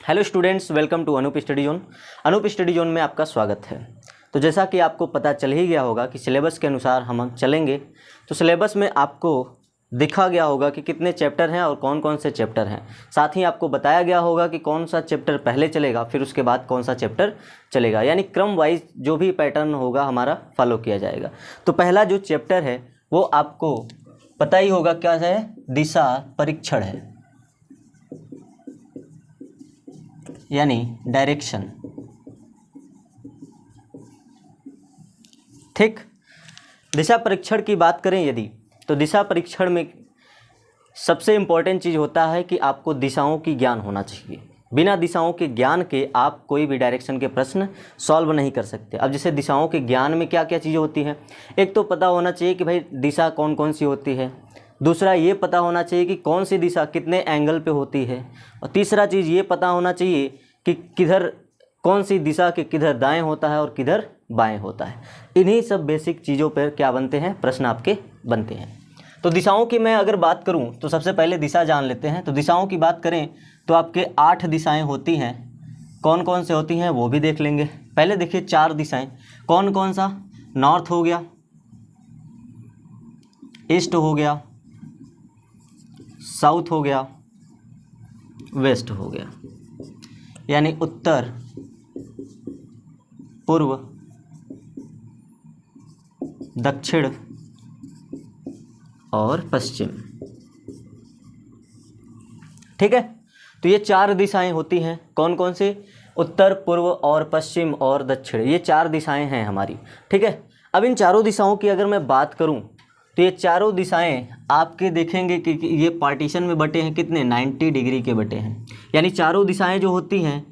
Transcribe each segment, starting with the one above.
Hello students, welcome to Anoop study zone. Anoop study zone में आपका स्वागत है। तो जैसा कि आपको पता चल ही गया होगा कि सिलेबस के अनुसार हम चलेंगे। तो सिलेबस में आपको दिखा गया होगा कि कितने चैप्टर हैं और कौन कौन से चैप्टर हैं। साथ ही आपको बताया गया होगा कि कौन सा चैप्टर पहले चलेगा, फिर उसके बाद कौन सा चैप्टर चलेगा, यानी क्रम वाइज जो भी पैटर्न होगा हमारा फॉलो किया जाएगा। तो पहला जो चैप्टर है वो आपको पता ही होगा क्या है, दिशा परीक्षण है, यानी डायरेक्शन। ठीक, दिशा परीक्षण की बात करें यदि, तो दिशा परीक्षण में सबसे इम्पोर्टेंट चीज़ होता है कि आपको दिशाओं की ज्ञान होना चाहिए। बिना दिशाओं के ज्ञान के आप कोई भी डायरेक्शन के प्रश्न सॉल्व नहीं कर सकते। अब जैसे दिशाओं के ज्ञान में क्या क्या चीज़ें होती हैं, एक तो पता होना चाहिए कि भाई दिशा कौन कौन सी होती है, दूसरा ये पता होना चाहिए कि कौन सी दिशा कितने एंगल पे होती है, और तीसरा चीज़ ये पता होना चाहिए कि किधर कौन सी दिशा के किधर दाएं होता है और किधर बाएं होता है। इन्हीं सब बेसिक चीज़ों पर क्या बनते हैं, प्रश्न आपके बनते हैं। तो दिशाओं की मैं अगर बात करूं तो सबसे पहले दिशा जान लेते हैं। तो दिशाओं की बात करें तो आपके 8 दिशाएं होती हैं। कौन कौन से होती हैं वो भी देख लेंगे। पहले देखिए 4 दिशाएं, कौन कौन सा, नॉर्थ हो गया, ईस्ट हो गया, साउथ हो गया, वेस्ट हो गया, यानी उत्तर, पूर्व, दक्षिण और पश्चिम। ठीक है, तो ये 4 दिशाएं होती हैं। कौन कौन से, उत्तर, पूर्व और पश्चिम और दक्षिण, ये 4 दिशाएं हैं हमारी। ठीक है, अब इन चारों दिशाओं की अगर मैं बात करूं तो ये चारों दिशाएं आपके देखेंगे कि ये पार्टीशन में बटे हैं, कितने, 90 डिग्री के बटे हैं। यानी चारों दिशाएं जो होती हैं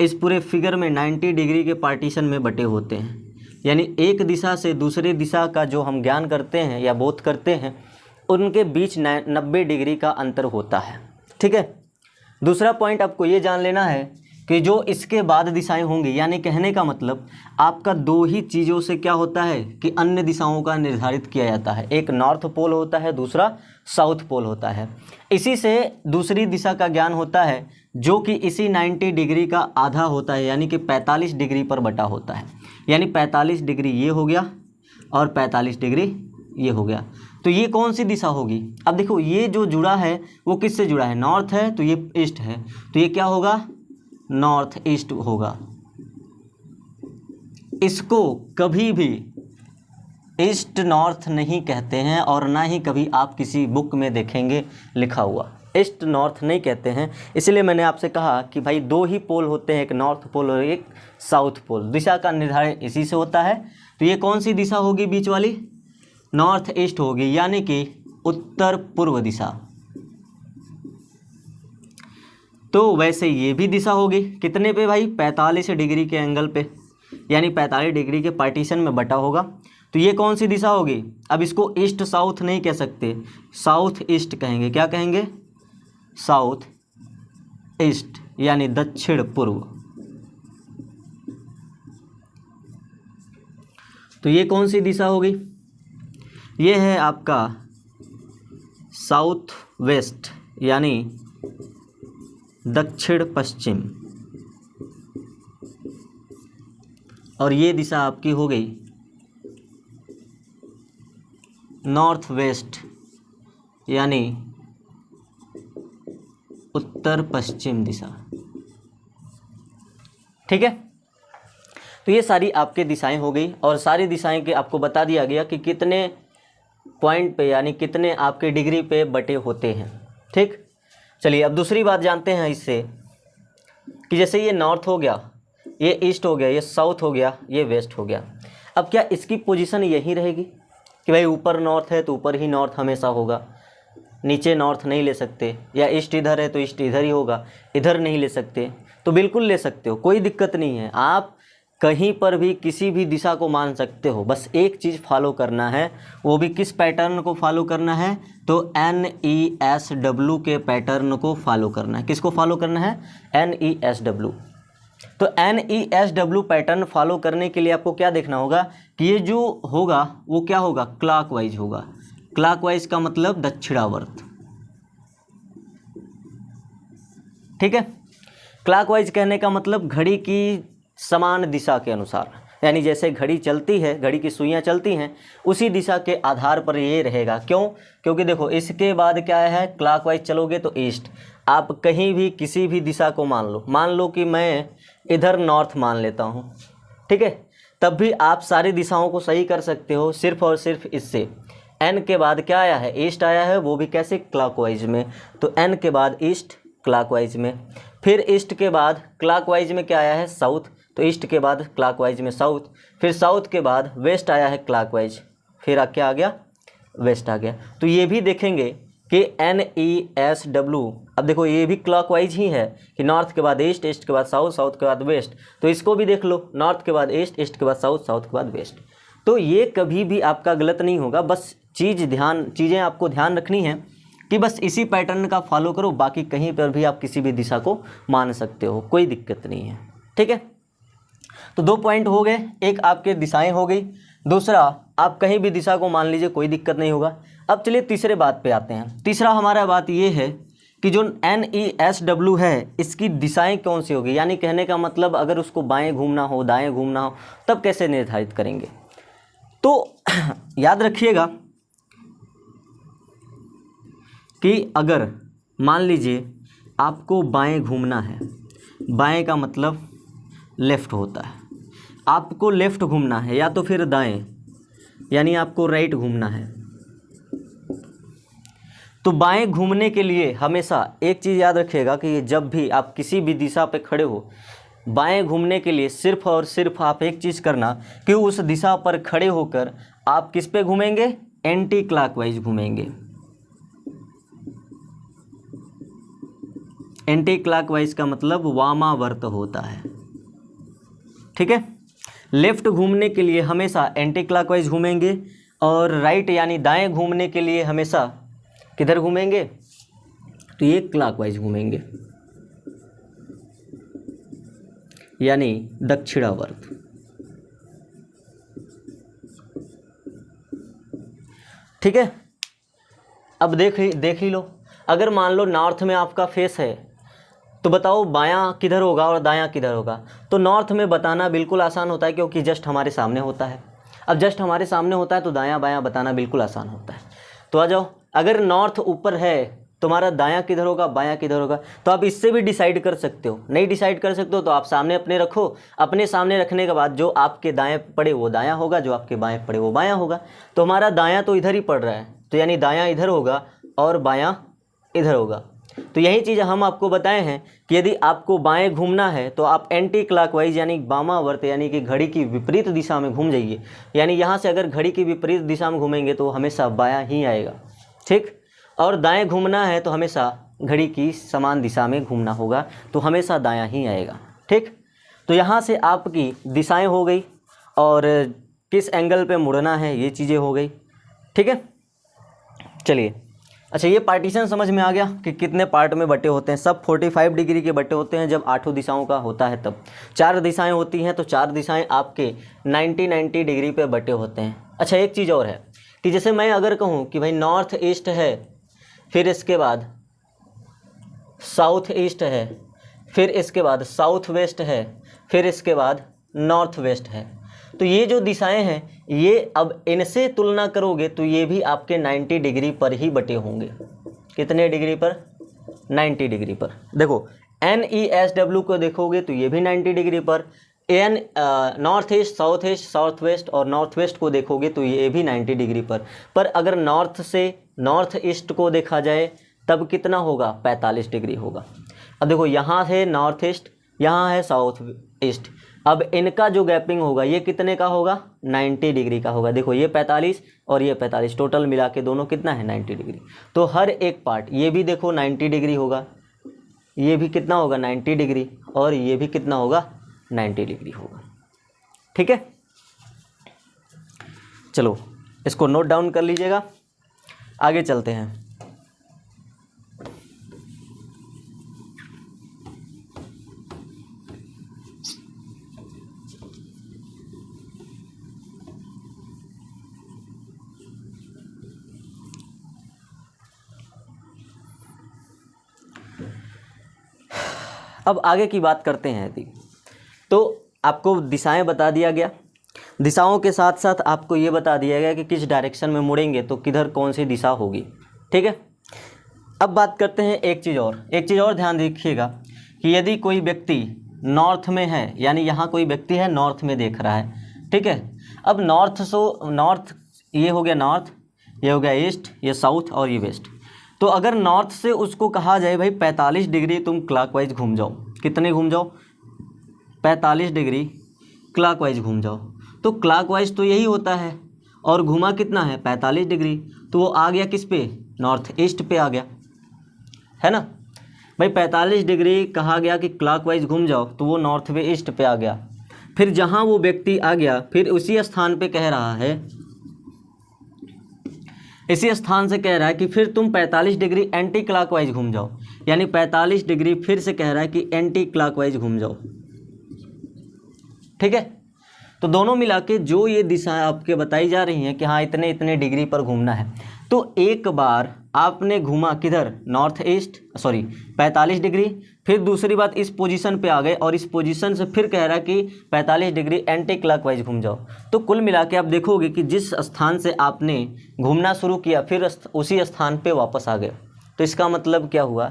इस पूरे फिगर में 90 डिग्री के पार्टीशन में बटे होते हैं। यानी एक दिशा से दूसरे दिशा का जो हम ज्ञान करते हैं या बोध करते हैं उनके बीच 90 डिग्री का अंतर होता है। ठीक है, दूसरा पॉइंट आपको ये जान लेना है कि जो इसके बाद दिशाएं होंगी, यानी कहने का मतलब आपका 2 ही चीज़ों से क्या होता है कि अन्य दिशाओं का निर्धारित किया जाता है। एक नॉर्थ पोल होता है, दूसरा साउथ पोल होता है। इसी से दूसरी दिशा का ज्ञान होता है जो कि इसी 90 डिग्री का आधा होता है, यानी कि 45 डिग्री पर बटा होता है। यानी 45 डिग्री ये हो गया और 45 डिग्री ये हो गया। तो ये कौन सी दिशा होगी, अब देखो ये जो जुड़ा है वो किससे जुड़ा है, नॉर्थ है तो ये ईस्ट है, तो ये क्या होगा, नॉर्थ ईस्ट होगा। इसको कभी भी ईस्ट नॉर्थ नहीं कहते हैं और ना ही कभी आप किसी बुक में देखेंगे लिखा हुआ, ईस्ट नॉर्थ नहीं कहते हैं। इसलिए मैंने आपसे कहा कि भाई 2 ही पोल होते हैं, एक नॉर्थ पोल और एक साउथ पोल। दिशा का निर्धारण इसी से होता है। तो ये कौन सी दिशा होगी, बीच वाली, नॉर्थ ईस्ट होगी, यानी कि उत्तर पूर्व दिशा। तो वैसे ये भी दिशा होगी कितने पे भाई, 45 डिग्री के एंगल पे, यानी 45 डिग्री के पार्टीशन में बटा होगा। तो ये कौन सी दिशा होगी, अब इसको ईस्ट साउथ नहीं कह सकते, साउथ ईस्ट कहेंगे। क्या कहेंगे, साउथ ईस्ट, यानी दक्षिण पूर्व। तो ये कौन सी दिशा होगी, ये है आपका साउथ वेस्ट, यानी दक्षिण पश्चिम। और ये दिशा आपकी हो गई नॉर्थ वेस्ट, यानी उत्तर पश्चिम दिशा। ठीक है, तो ये सारी आपके दिशाएं हो गई और सारी दिशाएं के आपको बता दिया गया कि कितने पॉइंट पे, यानी कितने आपके डिग्री पे बटे होते हैं। ठीक, चलिए अब दूसरी बात जानते हैं इससे कि जैसे ये नॉर्थ हो गया, ये ईस्ट हो गया, ये साउथ हो गया, ये वेस्ट हो गया। अब क्या इसकी पोजीशन यही रहेगी कि भाई ऊपर नॉर्थ है तो ऊपर ही नॉर्थ हमेशा होगा, नीचे नॉर्थ नहीं ले सकते, या ईस्ट इधर है तो ईस्ट इधर ही होगा, इधर नहीं ले सकते? तो बिल्कुल ले सकते हो, कोई दिक्कत नहीं है। आप कहीं पर भी किसी भी दिशा को मान सकते हो, बस एक चीज़ फॉलो करना है, वो भी किस पैटर्न को फॉलो करना है, तो NESW के पैटर्न को फॉलो करना है। किसको फॉलो करना है, NESW। तो NESW पैटर्न फॉलो करने के लिए आपको क्या देखना होगा कि ये जो होगा वो क्या होगा, क्लॉकवाइज होगा। क्लॉकवाइज का मतलब दक्षिणावर्त। ठीक है, क्लॉकवाइज कहने का मतलब घड़ी की समान दिशा के अनुसार, यानी जैसे घड़ी चलती है, घड़ी की सुइयां चलती हैं, उसी दिशा के आधार पर ये रहेगा। क्यों? क्योंकि देखो इसके बाद क्या है, क्लॉकवाइज चलोगे तो ईस्ट। आप कहीं भी किसी भी दिशा को मान लो कि मैं इधर नॉर्थ मान लेता हूँ, ठीक है, तब भी आप सारी दिशाओं को सही कर सकते हो सिर्फ और सिर्फ इससे। एन के बाद क्या आया है, ईस्ट आया है, वो भी कैसे, क्लॉकवाइज में। तो एन के बाद ईस्ट, क्लॉकवाइज में। फिर ईस्ट के बाद क्लॉकवाइज में क्या आया है, साउथ, तो ईस्ट के बाद क्लॉकवाइज में साउथ। फिर साउथ के बाद वेस्ट आया है क्लॉकवाइज, फिर क्या आ गया, वेस्ट आ गया। तो ये भी देखेंगे कि NESW, अब देखो ये भी क्लॉकवाइज ही है कि नॉर्थ के बाद ईस्ट, ईस्ट के बाद साउथ, साउथ के बाद वेस्ट। तो इसको भी देख लो, नॉर्थ के बाद ईस्ट, ईस्ट के बाद साउथ, साउथ के बाद वेस्ट। तो ये कभी भी आपका गलत नहीं होगा, बस चीज़ें आपको ध्यान रखनी है कि बस इसी पैटर्न का फॉलो करो, बाकी कहीं पर भी आप किसी भी दिशा को मान सकते हो, कोई दिक्कत नहीं है, ठीक है। तो 2 पॉइंट हो गए, एक आपके दिशाएं हो गई, दूसरा आप कहीं भी दिशा को मान लीजिए, कोई दिक्कत नहीं होगा। अब चलिए तीसरे बात पे आते हैं। तीसरा हमारा बात ये है कि जो NESW है इसकी दिशाएं कौन सी होगी, यानी कहने का मतलब अगर उसको बाएं घूमना हो, दाएं घूमना हो, तब कैसे निर्धारित करेंगे। तो याद रखिएगा कि अगर मान लीजिए आपको बाएं घूमना है, बाएं का मतलब लेफ़्ट होता है, आपको लेफ़्ट घूमना है या तो फिर दाएं, यानी आपको राइट घूमना है। तो बाएं घूमने के लिए हमेशा एक चीज़ याद रखिएगा कि जब भी आप किसी भी दिशा पे खड़े हो, बाएं घूमने के लिए सिर्फ और सिर्फ आप एक चीज़ करना कि उस दिशा पर खड़े होकर आप किस पे घूमेंगे, एंटी क्लॉकवाइज घूमेंगे। एंटी क्लॉकवाइज का मतलब वामावर्त होता है, ठीक है। लेफ़्ट घूमने के लिए हमेशा एंटी क्लॉकवाइज घूमेंगे, और राइट यानी दाएं घूमने के लिए हमेशा किधर घूमेंगे, तो ये क्लॉकवाइज घूमेंगे, यानी दक्षिणावर्त। ठीक है। अब देख ही लो, अगर मान लो नॉर्थ में आपका फेस है, तो बताओ बायां किधर होगा और दायां किधर होगा। तो नॉर्थ में बताना बिल्कुल आसान होता है, क्योंकि जस्ट हमारे सामने होता है। अब जस्ट हमारे सामने होता है तो दायां बायां बताना बिल्कुल आसान होता है। तो आ जाओ, अगर नॉर्थ ऊपर है, तुम्हारा दायां किधर होगा, बायां किधर होगा, तो आप इससे भी डिसाइड कर सकते हो। नहीं डिसाइड कर सकते हो तो आप सामने अपने रखो, अपने सामने रखने के बाद जो आपके दाएं पड़े वो दायां होगा, जो आपके बाएं पड़े वो बायां होगा। तो हमारा दायां तो इधर ही पड़ रहा है, तो यानी दायां इधर होगा और बायां इधर होगा। तो यही चीज़ हम आपको बताए हैं कि यदि आपको बाएं घूमना है तो आप एंटी क्लॉकवाइज यानी वामावर्त यानी कि घड़ी की विपरीत दिशा में घूम जाइए। यानी यहाँ से अगर घड़ी की विपरीत दिशा में घूमेंगे तो हमेशा बायां ही आएगा, ठीक। और दाएं घूमना है तो हमेशा घड़ी की समान दिशा में घूमना होगा, तो हमेशा दायां ही आएगा, ठीक। तो यहाँ से आपकी दिशाएं हो गई और किस एंगल पे मुड़ना है ये चीज़ें हो गई, ठीक है। चलिए, अच्छा ये पार्टीशन समझ में आ गया कि कितने पार्ट में बटे होते हैं। सब 45 डिग्री के बटे होते हैं जब 8 दिशाओं का होता है तब। 4 दिशाएं होती हैं तो 4 दिशाएं आपके 90 डिग्री पे बटे होते हैं। अच्छा एक चीज़ और है कि जैसे मैं अगर कहूँ कि भाई नॉर्थ ईस्ट है, फिर इसके बाद साउथ ईस्ट है, फिर इसके बाद साउथ वेस्ट है, फिर इसके बाद नॉर्थ वेस्ट है, तो ये जो दिशाएं हैं ये अब इनसे तुलना करोगे तो ये भी आपके 90 डिग्री पर ही बटे होंगे। कितने डिग्री पर? 90 डिग्री पर। देखो NESW को देखोगे तो ये भी 90 डिग्री पर। नॉर्थ ईस्ट, साउथ वेस्ट और नॉर्थ वेस्ट को देखोगे तो ये भी 90 डिग्री पर अगर नॉर्थ से नॉर्थ ईस्ट को देखा जाए तब कितना होगा? 45 डिग्री होगा। अब देखो यहाँ है नॉर्थ ईस्ट, यहाँ है साउथ ईस्ट, अब इनका जो गैपिंग होगा ये कितने का होगा? 90 डिग्री का होगा। देखो ये 45 और ये 45 टोटल मिला के दोनों कितना है? 90 डिग्री। तो हर एक पार्ट, ये भी देखो 90 डिग्री होगा, ये भी कितना होगा? 90 डिग्री, और ये भी कितना होगा? 90 डिग्री होगा, ठीक है। चलो इसको नोट डाउन कर लीजिएगा, आगे चलते हैं। अब आगे की बात करते हैं यदि, तो आपको दिशाएं बता दिया गया, दिशाओं के साथ साथ आपको ये बता दिया गया कि किस डायरेक्शन में मुड़ेंगे तो किधर कौन सी दिशा होगी। ठीक है, अब बात करते हैं एक चीज़ और ध्यान रखिएगा कि यदि कोई व्यक्ति नॉर्थ में है, यानी यहाँ कोई व्यक्ति है नॉर्थ में देख रहा है, ठीक है। अब नॉर्थ ये हो गया नॉर्थ, ये हो गया ईस्ट, ये साउथ और ये वेस्ट। तो अगर नॉर्थ से उसको कहा जाए भाई 45 डिग्री तुम क्लॉकवाइज घूम जाओ, कितने घूम जाओ, 45 डिग्री क्लॉकवाइज घूम जाओ, तो क्लॉकवाइज तो यही होता है और घुमा कितना है 45 डिग्री, तो वो आ गया किस पे, नॉर्थ ईस्ट पे आ गया, है ना भाई। 45 डिग्री कहा गया कि क्लॉकवाइज घूम जाओ, तो वो नॉर्थ वे ईस्ट पे आ गया। फिर जहाँ वो व्यक्ति आ गया, फिर उसी स्थान पे कह रहा है, इसी स्थान से कह रहा है कि फिर तुम 45 डिग्री एंटी क्लॉकवाइज घूम जाओ, यानी 45 डिग्री फिर से कह रहा है कि एंटी क्लॉकवाइज घूम जाओ। ठीक है, तो दोनों मिला के जो ये दिशाएं आपके बताई जा रही हैं कि हाँ इतने इतने डिग्री पर घूमना है, तो एक बार आपने घूमा किधर, नॉर्थ ईस्ट 45 डिग्री, फिर दूसरी बात इस पोजीशन पे आ गए और इस पोजीशन से फिर कह रहा है कि 45 डिग्री एंटी क्लॉकवाइज घूम जाओ। तो कुल मिला के आप देखोगे कि जिस स्थान से आपने घूमना शुरू किया फिर उसी स्थान पे वापस आ गए। तो इसका मतलब क्या हुआ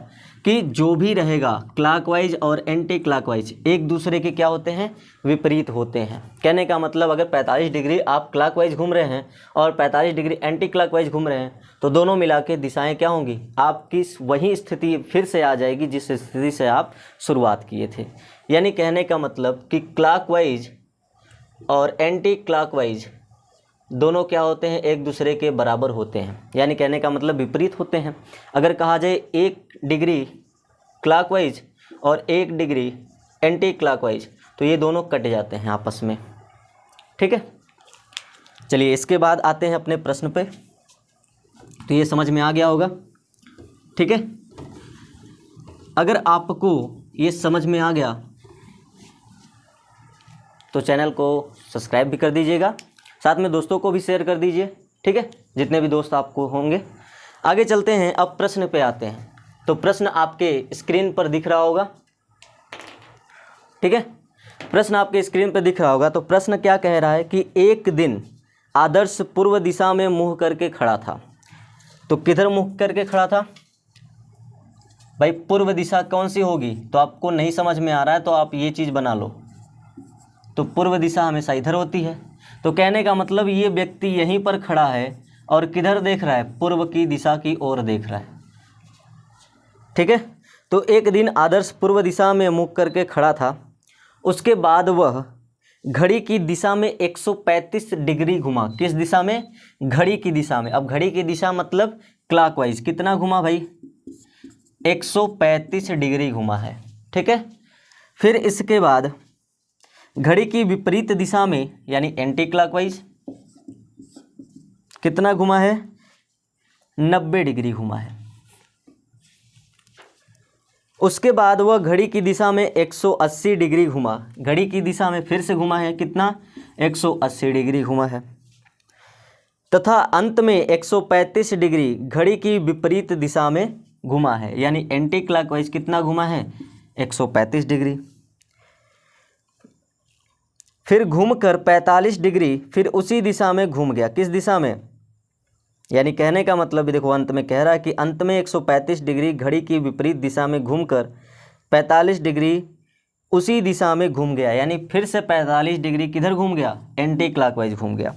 कि जो भी रहेगा क्लॉकवाइज और एंटी क्लॉकवाइज एक दूसरे के क्या होते हैं, विपरीत होते हैं। कहने का मतलब अगर 45 डिग्री आप क्लॉकवाइज घूम रहे हैं और 45 डिग्री एंटी क्लॉकवाइज घूम रहे हैं, तो दोनों मिला के दिशाएँ क्या होंगी, आपकी वही स्थिति फिर से आ जाएगी जिस स्थिति से आप शुरुआत किए थे। यानी कहने का मतलब कि क्लॉकवाइज और एंटी क्लॉकवाइज दोनों क्या होते हैं, एक दूसरे के बराबर होते हैं, यानी कहने का मतलब विपरीत होते हैं। अगर कहा जाए 1 डिग्री क्लॉकवाइज और 1 डिग्री एंटी क्लॉकवाइज, तो ये दोनों कट जाते हैं आपस में। ठीक है, चलिए इसके बाद आते हैं अपने प्रश्न पे। तो ये समझ में आ गया होगा, ठीक है। अगर आपको ये समझ में आ गया तो चैनल को सब्सक्राइब भी कर दीजिएगा, साथ में दोस्तों को भी शेयर कर दीजिए, ठीक है, जितने भी दोस्त आपको होंगे। आगे चलते हैं, अब प्रश्न पे आते हैं। तो प्रश्न आपके स्क्रीन पर दिख रहा होगा, ठीक है, प्रश्न आपके स्क्रीन पर दिख रहा होगा। तो प्रश्न क्या कह रहा है कि एक दिन आदर्श पूर्व दिशा में मुँह करके खड़ा था। तो किधर मुँह करके खड़ा था भाई, पूर्व दिशा कौन सी होगी, तो आपको नहीं समझ में आ रहा है तो आप ये चीज़ बना लो। तो पूर्व दिशा हमेशा इधर होती है। तो कहने का मतलब ये व्यक्ति यहीं पर खड़ा है और किधर देख रहा है, पूर्व की दिशा की ओर देख रहा है। ठीक है, तो एक दिन आदर्श पूर्व दिशा में मुख करके खड़ा था। उसके बाद वह घड़ी की दिशा में 135 डिग्री घुमा। किस दिशा में, घड़ी की दिशा में। अब घड़ी की दिशा मतलब क्लॉकवाइज कितना घुमा भाई, 135 डिग्री घुमा है। ठीक है, फिर इसके बाद घड़ी की विपरीत दिशा में यानी एंटी क्लॉकवाइज कितना घुमा है, 90 डिग्री घुमा है। उसके बाद वह घड़ी की दिशा में 180 डिग्री घुमा। घड़ी की दिशा में फिर से घुमा है, कितना, 180 डिग्री घुमा है। तथा अंत में 135 डिग्री घड़ी की विपरीत दिशा में घुमा है, यानी एंटी क्लॉकवाइज कितना घुमा है, 135 डिग्री। फिर घूमकर 45 डिग्री फिर उसी दिशा में घूम गया। किस दिशा में, यानी कहने का मतलब देखो अंत में कह रहा है कि अंत में 135 डिग्री घड़ी की विपरीत दिशा में घूमकर 45 डिग्री उसी दिशा में घूम गया, यानी फिर से 45 डिग्री किधर घूम गया, एंटी क्लॉकवाइज घूम गया।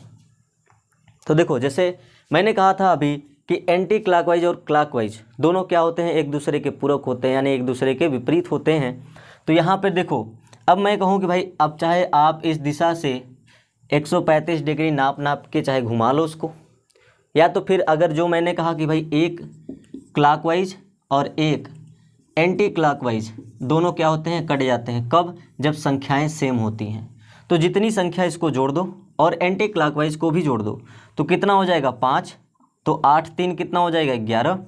तो देखो जैसे मैंने कहा था अभी कि एंटी क्लॉकवाइज और क्लॉकवाइज दोनों क्या होते हैं, एक दूसरे के पूरक होते हैं, यानी एक दूसरे के विपरीत होते हैं। तो यहाँ पर देखो, अब मैं कहूँ कि भाई अब चाहे आप इस दिशा से 135 डिग्री नाप के चाहे घुमा लो उसको, या तो फिर अगर जो मैंने कहा कि भाई एक क्लॉकवाइज और एक एंटी क्लॉकवाइज दोनों क्या होते हैं, कट जाते हैं। कब, जब संख्याएं सेम होती हैं। तो जितनी संख्या इसको जोड़ दो और एंटी क्लॉकवाइज को भी जोड़ दो, तो कितना हो जाएगा 5, तो 8 3 कितना हो जाएगा 11,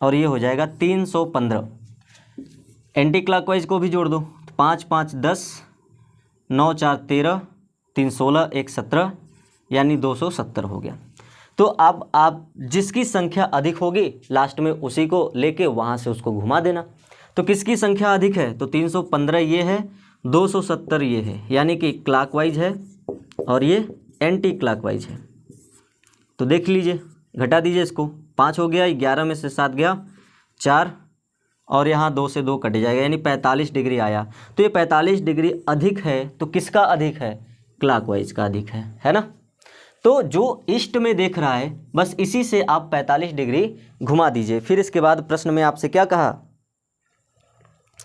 और ये हो जाएगा 315। एंटी क्लॉकवाइज को भी जोड़ दो, 5 5 10, 9 4 13, 3 16, 1 17, यानी 270 हो गया। तो अब आप जिसकी संख्या अधिक होगी लास्ट में उसी को लेके वहाँ से उसको घुमा देना। तो किसकी संख्या अधिक है? तो 315 ये है, 270 ये है, यानी कि क्लॉकवाइज है और ये एंटी क्लॉकवाइज है। तो देख लीजिए, घटा दीजिए इसको, 5 हो गया, 11 में से 7 गया 4, और यहाँ 2 से 2 कट जाएगा, यानी 45 डिग्री आया। तो ये 45 डिग्री अधिक है, तो किसका अधिक है? क्लॉकवाइज का अधिक है ना। तो जो ईस्ट में देख रहा है बस इसी से आप 45 डिग्री घुमा दीजिए। फिर इसके बाद प्रश्न में आपसे क्या कहा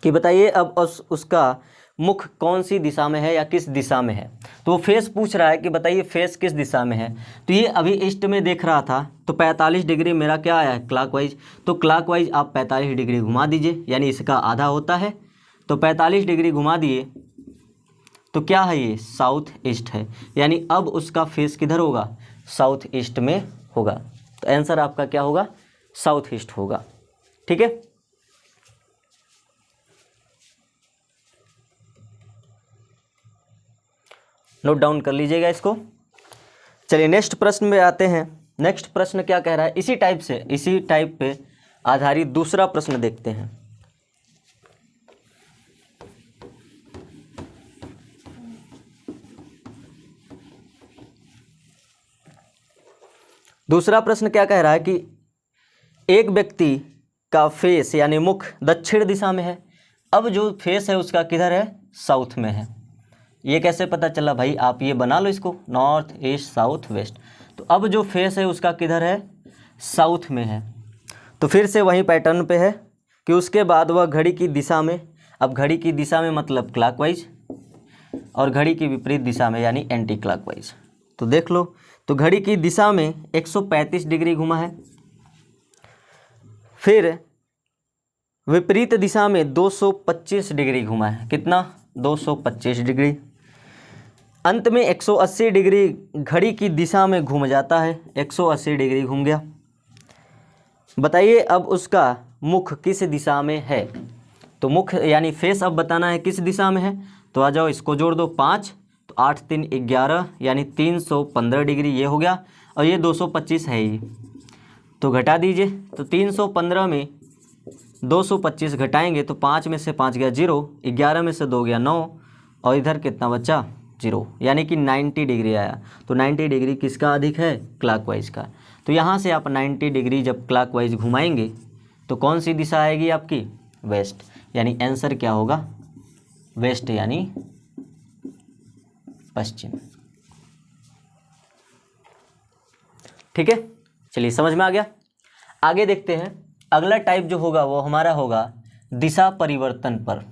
कि बताइए अब उसका मुख कौन सी दिशा में है या किस दिशा में है। तो वो फेस पूछ रहा है कि बताइए फेस किस दिशा में है। तो ये अभी ईस्ट में देख रहा था, तो 45 डिग्री मेरा क्या आया है? क्लॉकवाइज। तो क्लॉकवाइज आप 45 डिग्री घुमा दीजिए, यानी इसका आधा होता है। तो 45 डिग्री घुमा दिए तो क्या है? ये साउथ ईस्ट है, यानी अब उसका फेस किधर होगा? साउथ ईस्ट में होगा। तो आंसर आपका क्या होगा? साउथ ईस्ट होगा। ठीक है, नोट डाउन कर लीजिएगा इसको। चलिए नेक्स्ट प्रश्न में आते हैं। नेक्स्ट प्रश्न क्या कह रहा है? इसी टाइप पे आधारित दूसरा प्रश्न देखते हैं। दूसरा प्रश्न क्या कह रहा है कि एक व्यक्ति का फेस यानी मुख दक्षिण दिशा में है। अब जो फेस है उसका किधर है? साउथ में है। ये कैसे पता चला भाई? आप ये बना लो इसको, नॉर्थ ईस्ट साउथ वेस्ट। तो अब जो फेस है उसका किधर है? साउथ में है। तो फिर से वही पैटर्न पे है कि उसके बाद वह घड़ी की दिशा में, अब घड़ी की दिशा में मतलब क्लॉकवाइज, और घड़ी की विपरीत दिशा में यानी एंटी क्लॉकवाइज। तो देख लो, तो घड़ी की दिशा में 135 डिग्री घुमा है, फिर विपरीत दिशा में 225 डिग्री घुमा है। कितना? 225 डिग्री। अंत में 180 डिग्री घड़ी की दिशा में घूम जाता है, 180 डिग्री घूम गया। बताइए अब उसका मुख किस दिशा में है। तो मुख यानी फेस अब बताना है किस दिशा में है। तो आ जाओ, इसको जोड़ दो 5, तो 8 3 11, यानी 315 डिग्री ये हो गया, और ये 225 है ही, तो घटा दीजिए। तो 315 में 225 घटाएंगे तो 5 में से 5 गया 0, 11 में से 2 गया 9, और इधर कितना बचा? 0, यानी कि 90 डिग्री आया। तो 90 डिग्री किसका अधिक है? क्लॉकवाइज का। तो यहाँ से आप 90 डिग्री जब क्लॉकवाइज घुमाएंगे तो कौन सी दिशा आएगी आपकी? वेस्ट, यानी आंसर क्या होगा? वेस्ट यानी पश्चिम। ठीक है, चलिए समझ में आ गया। आगे देखते हैं। अगला टाइप जो होगा वो हमारा होगा दिशा परिवर्तन पर।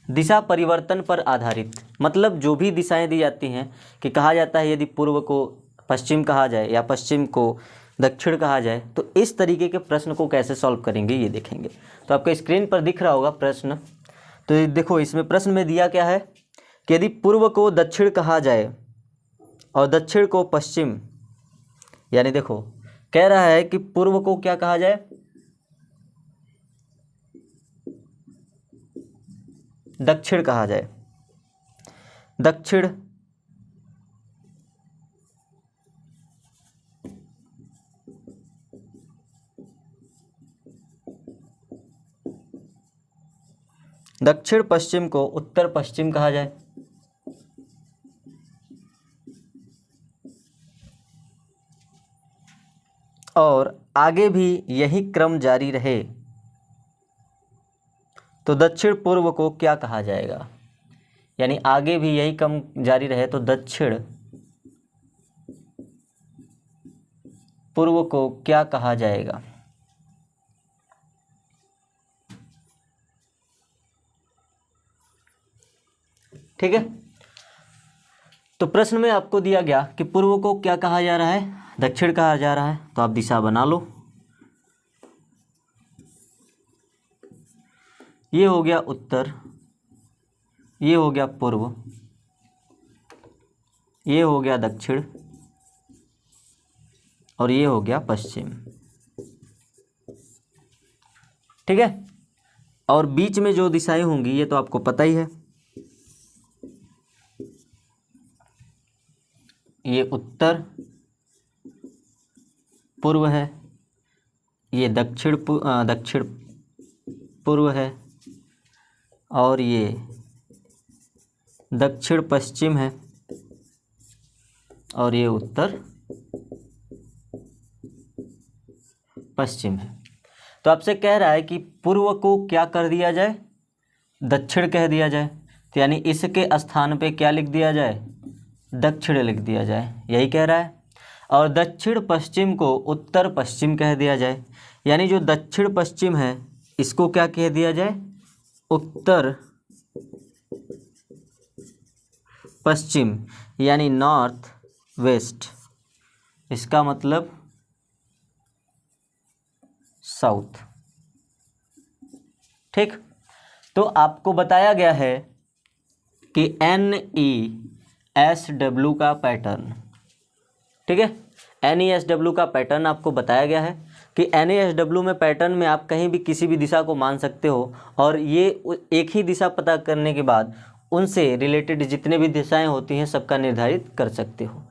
दिशा परिवर्तन पर आधारित मतलब जो भी दिशाएं दी जाती हैं कि कहा जाता है यदि पूर्व को पश्चिम कहा जाए या पश्चिम को दक्षिण कहा जाए, तो इस तरीके के प्रश्न को कैसे सॉल्व करेंगे ये देखेंगे। तो आपके स्क्रीन पर दिख रहा होगा प्रश्न। तो देखो, इसमें प्रश्न में दिया क्या है कि यदि पूर्व को दक्षिण कहा जाए और दक्षिण को पश्चिम, यानी देखो कह रहा है कि पूर्व को क्या कहा जाए? दक्षिण कहा जाए। दक्षिण दक्षिण पश्चिम को उत्तर पश्चिम कहा जाए। और आगे भी यही क्रम जारी रहे तो दक्षिण पूर्व को क्या कहा जाएगा? यानी आगे भी यही क्रम जारी रहे तो दक्षिण पूर्व को क्या कहा जाएगा? ठीक है, तो प्रश्न में आपको दिया गया कि पूर्व को क्या कहा जा रहा है? दक्षिण कहा जा रहा है। तो आप दिशा बना लो। ये हो गया उत्तर, ये हो गया पूर्व, ये हो गया दक्षिण, और ये हो गया पश्चिम। ठीक है, और बीच में जो दिशाएं होंगी ये तो आपको पता ही है। ये उत्तर पूर्व है, ये दक्षिण पूर्व है, और ये दक्षिण पश्चिम है, और ये उत्तर पश्चिम है। तो आपसे कह रहा है कि पूर्व को क्या कर दिया जाए, दक्षिण कह दिया जाए, तो यानी इसके स्थान पे क्या लिख दिया जाए, दक्षिण लिख दिया जाए, यही कह रहा है। और दक्षिण पश्चिम को उत्तर पश्चिम कह दिया जाए, यानी जो दक्षिण पश्चिम है इसको क्या कह दिया जाए, उत्तर पश्चिम, यानी नॉर्थ वेस्ट, इसका मतलब साउथ। ठीक, तो आपको बताया गया है कि NESW का पैटर्न, ठीक है, NESW का पैटर्न आपको बताया गया है कि NESW में पैटर्न में आप कहीं भी किसी भी दिशा को मान सकते हो, और ये एक ही दिशा पता करने के बाद उनसे रिलेटेड जितने भी दिशाएं होती हैं सबका निर्धारित कर सकते हो।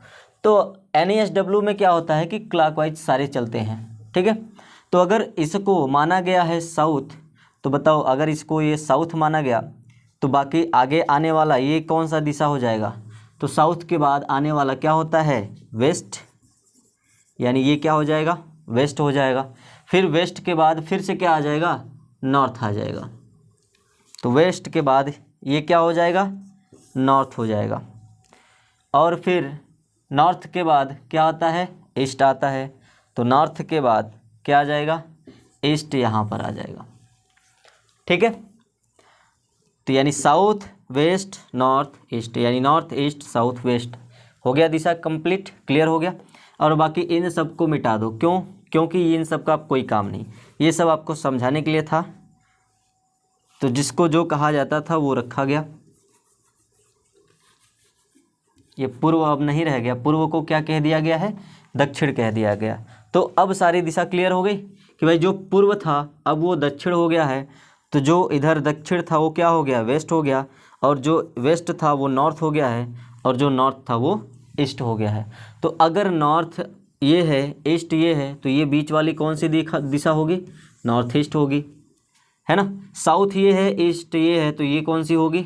तो NESW में क्या होता है कि क्लॉकवाइज सारे चलते हैं, ठीक है। तो अगर इसको माना गया है साउथ, तो बताओ अगर इसको ये साउथ माना गया तो बाकी आगे आने वाला ये कौन सा दिशा हो जाएगा, तो साउथ के बाद आने वाला क्या होता है, वेस्ट, यानी ये क्या हो जाएगा, वेस्ट हो जाएगा। फिर वेस्ट के बाद फिर से क्या आ जाएगा, नॉर्थ आ जाएगा। तो वेस्ट के बाद ये क्या हो जाएगा, नॉर्थ हो जाएगा। और फिर नॉर्थ के बाद क्या आता है, ईस्ट आता है। तो नॉर्थ के बाद क्या आ जाएगा, ईस्ट यहाँ पर आ जाएगा, ठीक है। तो यानी साउथ वेस्ट नॉर्थ ईस्ट, यानी नॉर्थ ईस्ट साउथ वेस्ट हो गया, दिशा कंप्लीट, क्लियर हो गया। और बाकी इन सब को मिटा दो, क्यों, क्योंकि इन सब का कोई काम नहीं, ये सब आपको समझाने के लिए था। तो जिसको जो कहा जाता था वो रखा गया, ये पूर्व अब नहीं रह गया, पूर्व को क्या कह दिया गया है, दक्षिण कह दिया गया। तो अब सारी दिशा क्लियर हो गई कि भाई जो पूर्व था अब वो दक्षिण हो गया है, तो जो इधर दक्षिण था वो क्या हो गया, वेस्ट हो गया, और जो वेस्ट था वो नॉर्थ हो गया है, और जो नॉर्थ था वो ईस्ट हो गया है। तो अगर नॉर्थ ये है, ईस्ट ये है, तो ये बीच वाली कौन सी दिशा होगी, नॉर्थ ईस्ट होगी, है ना। साउथ ये है, ईस्ट ये है, तो ये कौन सी होगी,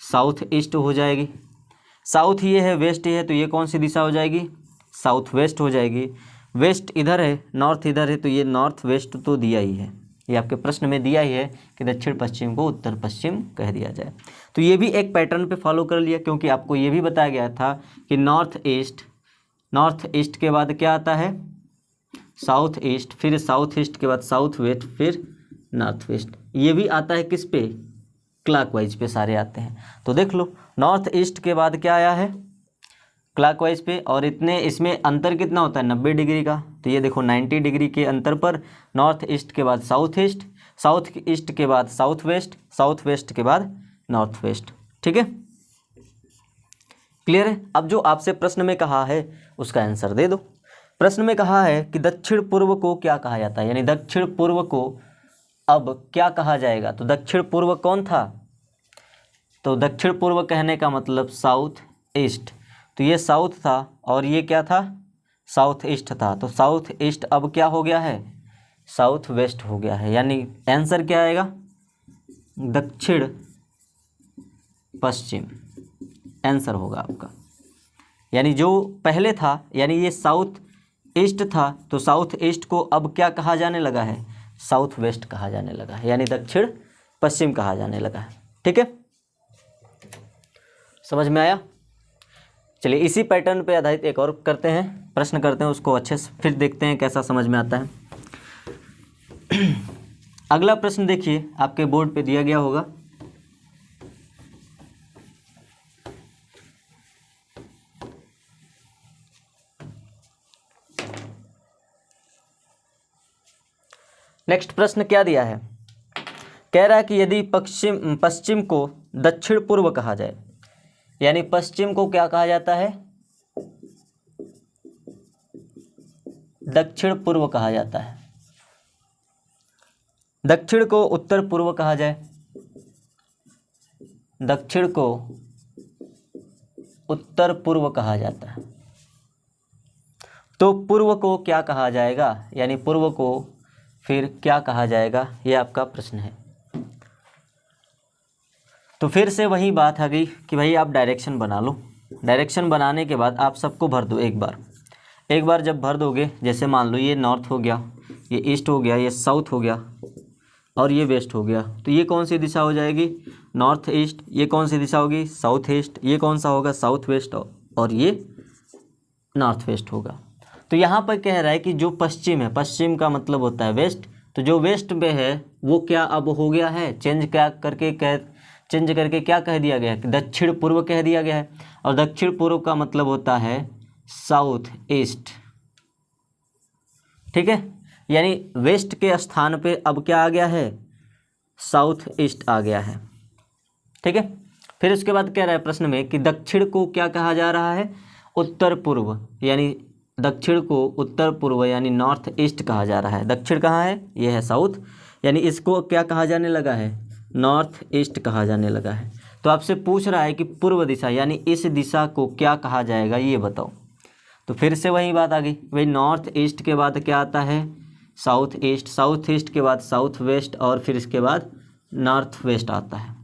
साउथ ईस्ट हो जाएगी। साउथ ये है, वेस्ट ये है, तो ये कौन सी दिशा हो जाएगी, साउथ वेस्ट हो जाएगी। वेस्ट इधर है, नॉर्थ इधर है, तो ये नॉर्थ वेस्ट तो दिया ही है, ये आपके प्रश्न में दिया ही है कि दक्षिण पश्चिम को उत्तर पश्चिम कह दिया जाए। तो ये भी एक पैटर्न पे फॉलो कर लिया, क्योंकि आपको ये भी बताया गया था कि नॉर्थ ईस्ट के बाद क्या आता है, साउथ ईस्ट, फिर साउथ ईस्ट के बाद साउथ वेस्ट, फिर नॉर्थ वेस्ट। ये भी आता है किस पे, क्लॉकवाइज पे सारे आते हैं। तो देख लो नॉर्थ ईस्ट के बाद क्या आया है, क्लॉकवाइज पे, और इतने इसमें अंतर कितना होता है, 90 डिग्री का। तो ये देखो 90 डिग्री के अंतर पर नॉर्थ ईस्ट के बाद साउथ ईस्ट के बाद साउथ वेस्ट के बाद नॉर्थ वेस्ट, ठीक है, क्लियर है। अब जो आपसे प्रश्न में कहा है उसका आंसर दे दो। प्रश्न में कहा है कि दक्षिण पूर्व को क्या कहा जाता है, यानी दक्षिण पूर्व को अब क्या कहा जाएगा। तो दक्षिण पूर्व कौन था, तो दक्षिण पूर्व कहने का मतलब साउथ ईस्ट, तो ये साउथ था और ये क्या था, साउथ ईस्ट था। तो साउथ ईस्ट अब क्या हो गया है, साउथ वेस्ट हो गया है, यानी आंसर क्या आएगा, दक्षिण पश्चिम आंसर होगा आपका। यानी जो पहले था, यानी ये साउथ ईस्ट था, तो साउथ ईस्ट को अब क्या कहा जाने लगा है, साउथ वेस्ट कहा जाने लगा है, यानी दक्षिण पश्चिम कहा जाने लगा है, ठीक है, समझ में आया। चलिए इसी पैटर्न पे आधारित एक और करते हैं, प्रश्न करते हैं, उसको अच्छे से फिर देखते हैं कैसा समझ में आता है। अगला प्रश्न देखिए, आपके बोर्ड पे दिया गया होगा। नेक्स्ट प्रश्न क्या दिया है, कह रहा है कि यदि पश्चिम को दक्षिण पूर्व कहा जाए, यानी पश्चिम को क्या कहा जाता है, दक्षिण पूर्व कहा जाता है। दक्षिण को उत्तर पूर्व कहा जाए, दक्षिण को उत्तर पूर्व कहा जाता है। तो पूर्व को क्या कहा जाएगा, यानी पूर्व को फिर क्या कहा जाएगा, ये आपका प्रश्न है। तो फिर से वही बात आ गई कि भाई आप डायरेक्शन बना लो। डायरेक्शन बनाने के बाद आप सबको भर दो एक बार जब भर दोगे, जैसे मान लो ये नॉर्थ हो गया, ये ईस्ट हो गया, ये साउथ हो गया और ये वेस्ट हो गया, तो ये कौन सी दिशा हो जाएगी, नॉर्थ ईस्ट। ये कौन सी दिशा होगी, साउथ ईस्ट। ये कौन सा होगा, साउथ वेस्ट, और ये नॉर्थ वेस्ट होगा। तो यहाँ पर कह रहा है कि जो पश्चिम है, पश्चिम का मतलब होता है वेस्ट, तो जो वेस्ट में है वो क्या अब हो गया है, चेंज करके क्या कह दिया गया है, दक्षिण पूर्व कह दिया गया है। और दक्षिण पूर्व का मतलब होता है साउथ ईस्ट, ठीक है। यानी वेस्ट के स्थान पे अब क्या आ गया है, साउथ ईस्ट आ गया है, ठीक है। फिर उसके बाद कह रहा है प्रश्न में कि दक्षिण को क्या कहा जा रहा है, उत्तर पूर्व, यानी दक्षिण को उत्तर पूर्व यानी नॉर्थ ईस्ट कहा जा रहा है। दक्षिण कहाँ है, ये है साउथ, यानी इसको क्या कहा जाने लगा है, नॉर्थ ईस्ट कहा जाने लगा है। तो आपसे पूछ रहा है कि पूर्व दिशा यानी इस दिशा को क्या कहा जाएगा, ये बताओ। तो फिर से वही बात आ गई, भाई नॉर्थ ईस्ट के बाद क्या आता है, साउथ ईस्ट, साउथ ईस्ट के बाद साउथ वेस्ट, और फिर इसके बाद नॉर्थ वेस्ट आता है।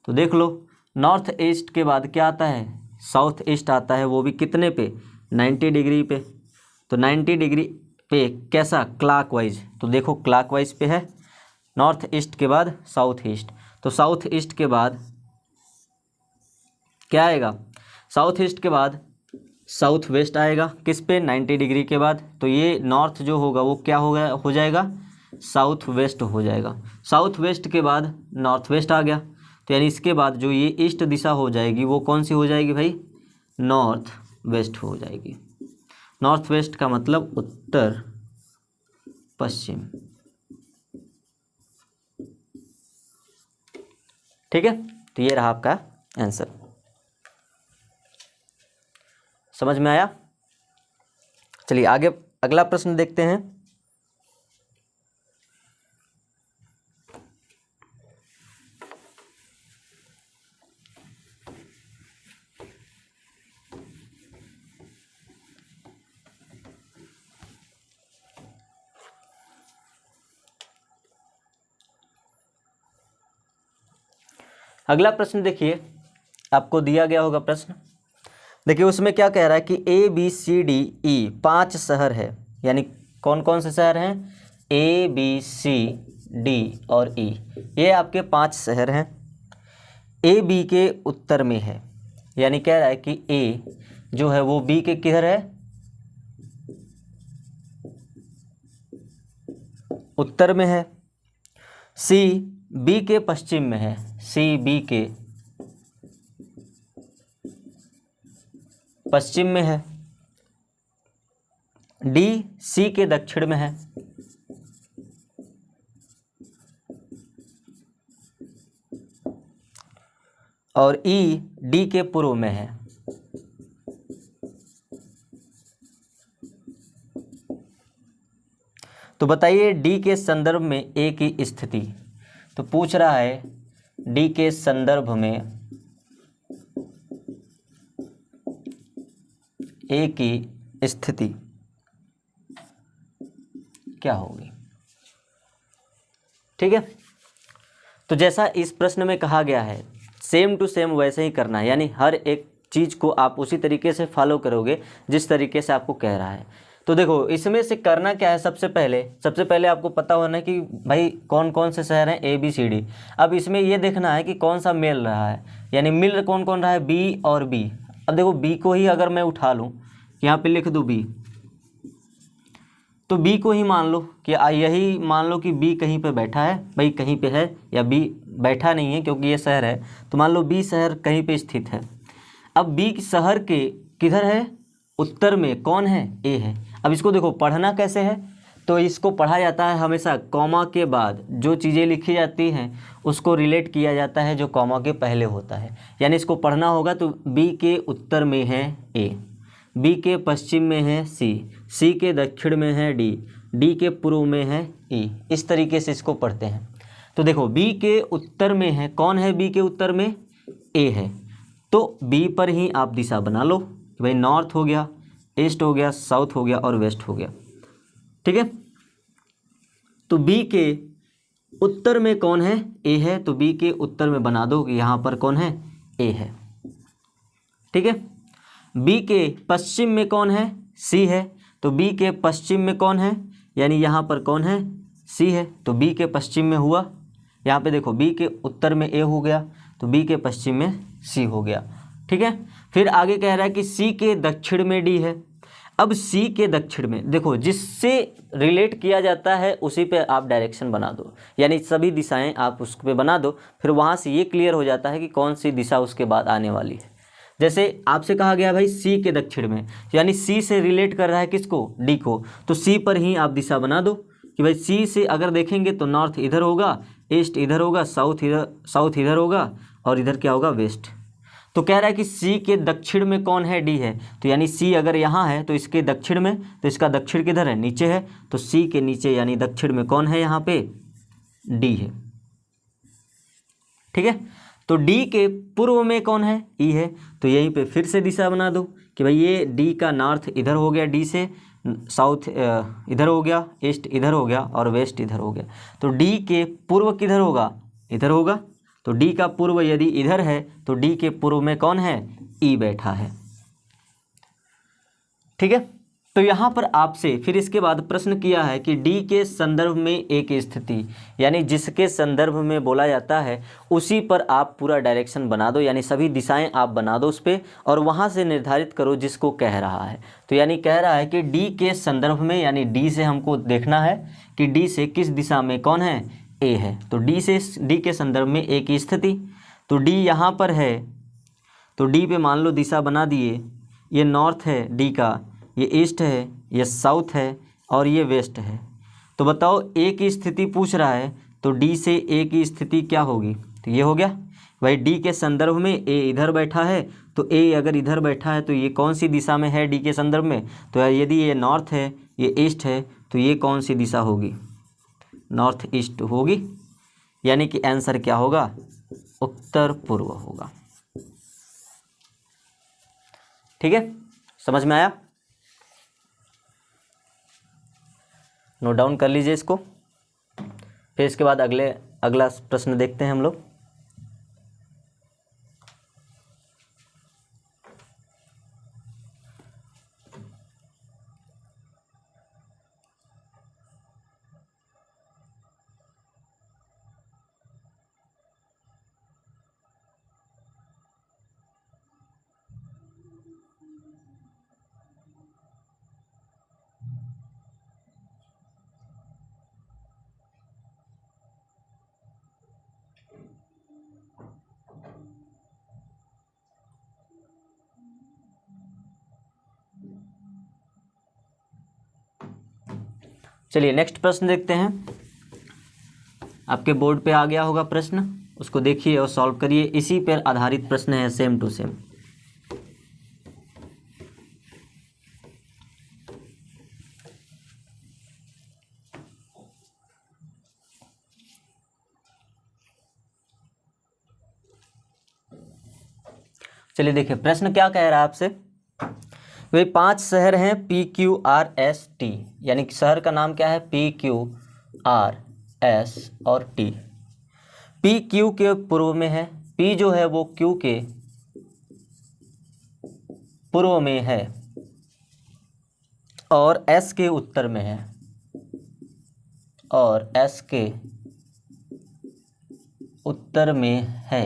तो देख लो, नॉर्थ ईस्ट के बाद क्या आता है, साउथ ईस्ट आता है, वो भी कितने पे, 90 डिग्री पे। तो 90 डिग्री पे कैसा, क्लॉकवाइज। तो देखो क्लॉकवाइज पे है, नॉर्थ ईस्ट के बाद साउथ ईस्ट। तो साउथ ईस्ट के बाद क्या आएगा, साउथ ईस्ट के बाद साउथ वेस्ट आएगा, किस पे, 90 डिग्री के बाद। तो ये नॉर्थ जो होगा वो क्या हो जाएगा, साउथ वेस्ट हो जाएगा। साउथ वेस्ट के बाद नॉर्थ वेस्ट आ गया, तो यानी इसके बाद जो ये ईस्ट दिशा हो जाएगी वो कौन सी हो जाएगी भाई, नॉर्थ वेस्ट हो जाएगी। नॉर्थ वेस्ट का मतलब उत्तर पश्चिम, ठीक है। तो ये रहा आपका आंसर, समझ में आया। चलिए आगे अगला प्रश्न देखते हैं। अगला प्रश्न देखिए, आपको दिया गया होगा प्रश्न, देखिए उसमें क्या कह रहा है कि ABCDE 5 शहर है, यानी कौन कौन से शहर हैं, ABCD और E, ये आपके 5 शहर हैं। A B के उत्तर में है, यानी कह रहा है कि A जो है वो B के किधर है, उत्तर में है। C B के पश्चिम में है, C B के पश्चिम में है। D C के दक्षिण में है। और E D के पूर्व में है। तो बताइए D के संदर्भ में A की स्थिति। तो पूछ रहा है D के संदर्भ में A की स्थिति क्या होगी, ठीक है। तो जैसा इस प्रश्न में कहा गया है सेम टू सेम वैसे ही करना है, यानी हर एक चीज़ को आप उसी तरीके से फॉलो करोगे जिस तरीके से आपको कह रहा है। तो देखो इसमें से करना क्या है, सबसे पहले आपको पता होना है कि भाई कौन कौन से शहर हैं ABCD। अब इसमें ये देखना है कि कौन सा मिल रहा है, यानी मिल कौन कौन रहा है, B और B। अब देखो B को ही अगर मैं उठा लूँ, यहाँ पे लिख दूँ B, तो B को ही मान लो कि यही मान लो कि B कहीं पे बैठा है, भाई कहीं पे है, या B बैठा नहीं है क्योंकि ये शहर है, तो मान लो B शहर कहीं पे स्थित है। अब B शहर के किधर है, उत्तर में कौन है, A है। अब इसको देखो पढ़ना कैसे है, तो इसको पढ़ा जाता है हमेशा कॉमा के बाद जो चीज़ें लिखी जाती हैं उसको रिलेट किया जाता है जो कॉमा के पहले होता है। यानी इसको पढ़ना होगा तो B के उत्तर में है A, B के पश्चिम में है C, C के दक्षिण में है D, D के पूर्व में है E। इस तरीके से इसको पढ़ते हैं। तो देखो B के उत्तर में है, कौन है B के उत्तर में, A है। तो बी पर ही आप दिशा बना लो कि भाई नॉर्थ हो गया, ईस्ट हो गया, साउथ हो गया और वेस्ट हो गया। ठीक है, तो बी के उत्तर में कौन है? ए है, तो बी के उत्तर में बना दो कि यहाँ पर कौन है? ए है। ठीक है, बी के पश्चिम में कौन है? सी है, तो बी के पश्चिम में कौन है? यानी यहाँ पर कौन है? सी है, तो बी के पश्चिम में हुआ। यहाँ पे देखो बी के उत्तर में ए हो गया, तो बी के पश्चिम में सी हो गया। ठीक है, फिर आगे कह रहा है कि सी के दक्षिण में डी है। अब सी के दक्षिण में देखो, जिससे रिलेट किया जाता है उसी पे आप डायरेक्शन बना दो, यानी सभी दिशाएं आप उस पे बना दो, फिर वहाँ से ये क्लियर हो जाता है कि कौन सी दिशा उसके बाद आने वाली है। जैसे आपसे कहा गया भाई सी के दक्षिण में, यानी सी से रिलेट कर रहा है किसको? डी को, तो सी पर ही आप दिशा बना दो कि भाई सी से अगर देखेंगे तो नॉर्थ इधर होगा, ईस्ट इधर होगा, साउथ इधर होगा और इधर क्या होगा? वेस्ट। तो कह रहा है कि सी के दक्षिण में कौन है? डी है, तो यानी सी अगर यहाँ है तो इसके दक्षिण में, तो इसका दक्षिण किधर है? नीचे है, तो सी के नीचे यानी दक्षिण में कौन है? यहाँ पे डी है। ठीक है, तो डी के पूर्व में कौन है? ई है, तो यहीं पे फिर से दिशा बना दो कि भाई ये डी का नॉर्थ इधर हो गया, डी से साउथ इधर हो गया, ईस्ट इधर हो गया और वेस्ट इधर हो गया। तो डी के पूर्व किधर होगा? इधर होगा, तो डी का पूर्व यदि इधर है तो डी के पूर्व में कौन है? ई बैठा है। ठीक है, तो यहाँ पर आपसे फिर इसके बाद प्रश्न किया है कि डी के संदर्भ में एक स्थिति, यानी जिसके संदर्भ में बोला जाता है उसी पर आप पूरा डायरेक्शन बना दो, यानी सभी दिशाएं आप बना दो उस पर, और वहाँ से निर्धारित करो जिसको कह रहा है। तो यानी कह रहा है कि डी के संदर्भ में, यानी डी से हमको देखना है कि डी से किस दिशा में कौन है? ए है, तो डी से डी के संदर्भ में ए की स्थिति, तो डी यहाँ पर है, तो डी पे मान लो दिशा बना दिए, ये नॉर्थ है डी का, ये ईस्ट है, ये साउथ है और ये वेस्ट है। तो बताओ ए की स्थिति पूछ रहा है, तो डी से ए की स्थिति क्या होगी? तो ये हो गया भाई डी के संदर्भ में ए इधर बैठा है, तो ए अगर इधर बैठा है तो ये कौन सी दिशा में है डी के संदर्भ में? तो यदि ये नॉर्थ है, ये ईस्ट है, तो ये कौन सी दिशा होगी? नॉर्थ ईस्ट होगी, यानी कि आंसर क्या होगा? उत्तर पूर्व होगा। ठीक है, समझ में आया? नोट डाउन कर लीजिए इसको। फिर इसके बाद अगला प्रश्न देखते हैं हम लोग। चलिए नेक्स्ट प्रश्न देखते हैं। आपके बोर्ड पे आ गया होगा प्रश्न, उसको देखिए और सॉल्व करिए। इसी पर आधारित प्रश्न है, सेम टू सेम। चलिए देखिए प्रश्न क्या कह रहा है आपसे। वे 5 शहर हैं PQRST, यानी कि शहर का नाम क्या है? PQRS और T। P Q के पूर्व में है, P जो है वो Q के पूर्व में है और S के उत्तर में है, और S के उत्तर में है।